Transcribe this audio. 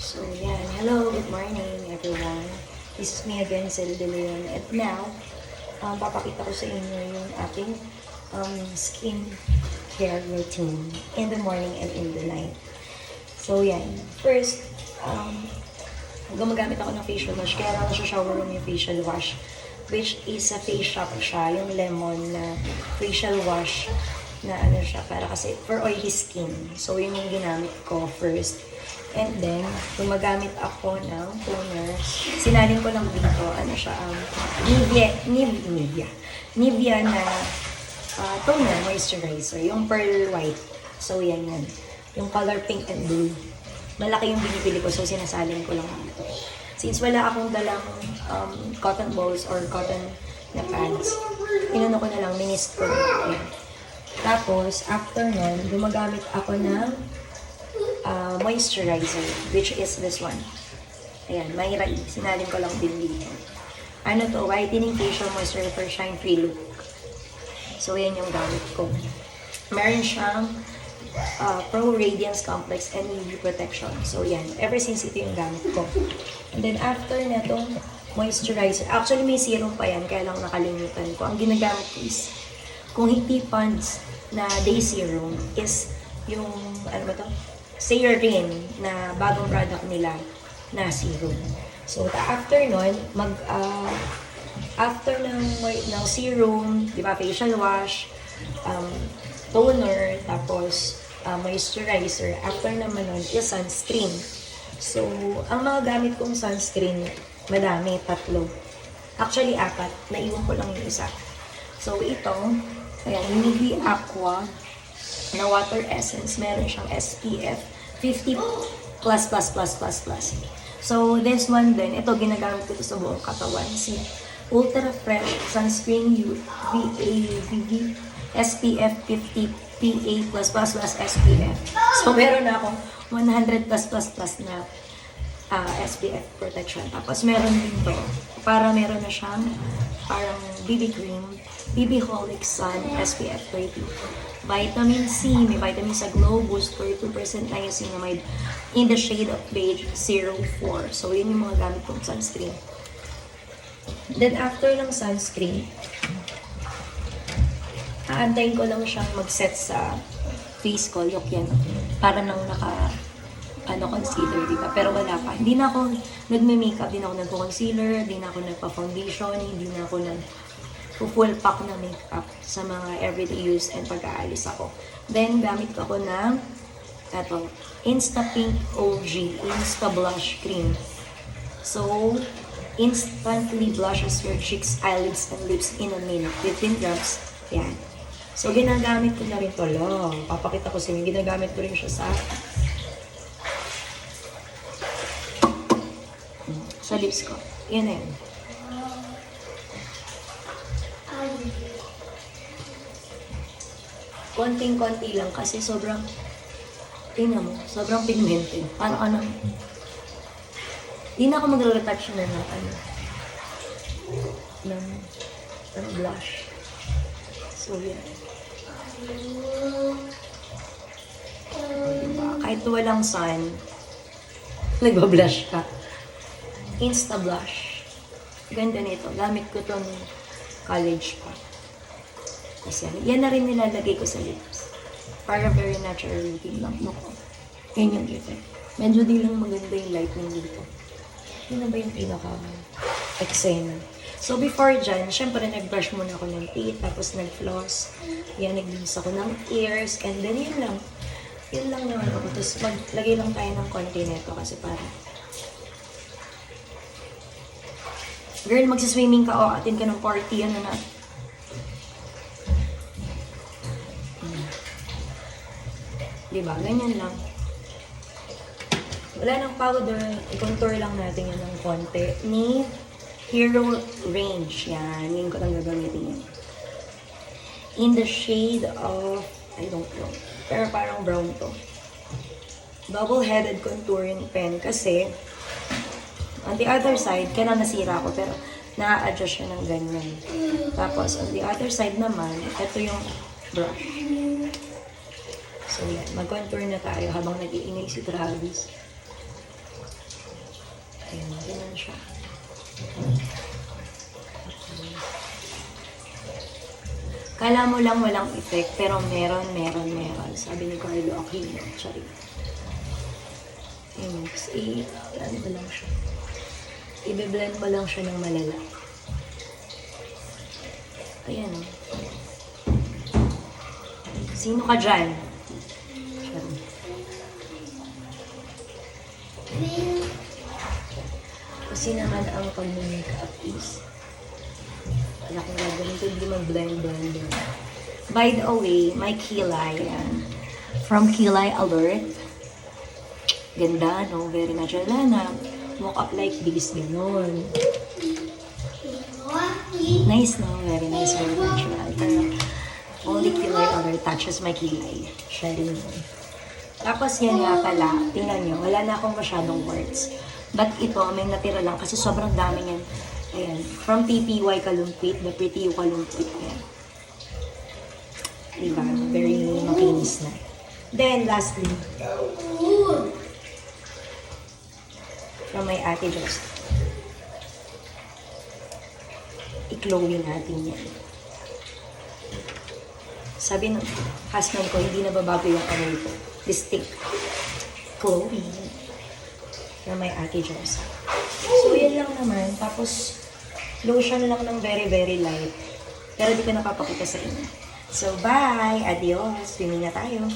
So, yan. Hello, good morning, everyone. This is me again, Cel De Leon. And now, papakita ko sa inyo yung aking skin care routine in the morning and in the night. So, yan. First, gumagamit ako ng facial wash. Kaya lang sa shower room yung facial wash, which is a face shop siya, yung lemon na facial wash na ano siya, para kasi for oily skin. So, yun yung ginamit ko first. And then, gumagamit ako ng toner. Sinalin ko lang dito, ano siya, Nivea na toner moisturizer, yung pearl white. So, yan yan. Yung color pink and blue. Malaki yung binibili ko, so sinasalin ko lang dito. Since wala akong dalang cotton balls or cotton na pads, inano ko na lang, minist ko. Ayan. Tapos, after nun, gumagamit ako ng moisturizer, which is this one. Ayan, Myra E. Sinalin ko lang din dito. Ano to? Whitening Facial Moisturizer for Shine Free Look. So, yan yung gamit ko. Meron siyang Pro Radiance Complex and UV Protection. So, yan. Ever since ito yung gamit ko. And then, after na itong moisturizer, actually may serum pa yan, kaya lang nakalimutan ko. Ang ginagamit ko is, kung hindi pants na day serum, is yung, ano ba to? Sayarin na bagong product nila na serum. So, after nun, after ng serum, di ba, facial wash, toner, tapos moisturizer, after naman nun is sunscreen. So, ang mga gamit kong sunscreen, madami, 3. Actually, 4. Naiwan ko lang yung isa. So, ito, ayan, Nivea Aqua na water essence, meron siyang SPF 50+++++. So, this one din, ito ginagamit ko sa buong katawan. Si Ultra Fresh Sunscreen UVA SPF 50 PA+++ SPF. So, meron na akong 100+++ na SPF protection. Tapos, meron din to, para meron na siyang parang BB cream, BB Holic Sun SPF 30. Vitamin C, may vitamin sa Glow Boost, 42% niacinamide in the shade of beige 04. So, yun yung mga gamit kong sunscreen. Then, after ng sunscreen, aantayin ko lang siyang mag-set sa face ko, look yan, para nang concealer, diba? Pero wala pa. Hindi na ako nagme-makeup, hindi na ako nagpo-concealer, hindi na ako nagpa-foundation, hindi na ako full pack na makeup sa mga everyday use and pag-aalis ako. Then, gamit ko ako ng Insta Pink OG Insta Blush Cream. So, instantly blushes your cheeks, eyelids, and lips in a minute. 15 drops. Yan. So, ginagamit ko na rin ito. Papakita ko sa inyo. Ginagamit ko rin siya sa lips ko. Yan na yun. Konting-konti lang kasi sobrang, tingnan mo, sobrang pigmented. Parang hindi na ako magre-retouch na ng blush. So, yan. Diba? Kahit walang sun, nagba-blush ka. Insta blush. Ganda nito. Gamit ko to nung college pa. Kasi yan na rin nilalagay ko sa lips. Para very natural looking lang. Nuko. Yan yung effect. Medyo di lang maganda yung lightning dito. Yun na ba yung pinaka-eksena? So, before dyan, syempre nag-brush muna ako ng teeth, tapos nag-floss. Yan, nag-use ako ng ears, and then yun lang. Yun lang naman ako. Tapos maglagay lang tayo ng konti nito kasi para girl, magsiswimming ka o atin ka ng party, ano na. Diba? Ganyan lang. Wala ng powder. I-contour lang natin yan ng konti. Ni Hero Range. Yan. Ngayon ko lang gagamitin yan. In the shade of, I don't know. Pero parang brown to. Double-headed contouring pen. Kasi, on the other side, kaya nasira ko. Pero, na-adjust siya ng ganyan. Tapos, on the other side naman, ito yung brush. So, yan. Mag-contour na tayo habang nag-iingay si Travis. Ayan, ganun siya. Kala mo lang walang effect, pero meron. Sabi ni Carlo Aquino. Sorry. Ayan, kasi ano ba lang siya. I-blend mo lang siya ng malala. Ayan o. Sino ka dyan? Sorry. Kasi naman ang pag-makeup is wala kong gagawin ito, hindi mag-blend. By the way, my kilay, yan. From Kilay Alert. Ganda, no? Very natural na. Woke up like this, gano'n. Nice, no? Very nice, very natural. Pero only Kilay Alert touches my kilay. Sharing mo. Tapos yan nga pala, tingnan nyo, wala na akong masyadong words. But ito, may natira lang kasi sobrang dami yan. Ayan, from PPY Kalumpit, the Pretty You Kalumpit. Ayan. Diba? Very makinis na. Then, lastly, from my Ate Just. I-glowing natin yan. Sabi ng husband ko, hindi na babago yung amoy ko. Distinct. Glowing. From my Ate Just. So, yan lang naman. Tapos, lotion lang ng very, very light. Pero di ko napapakita sa inyo. So, bye! Adios! Swimming na tayo.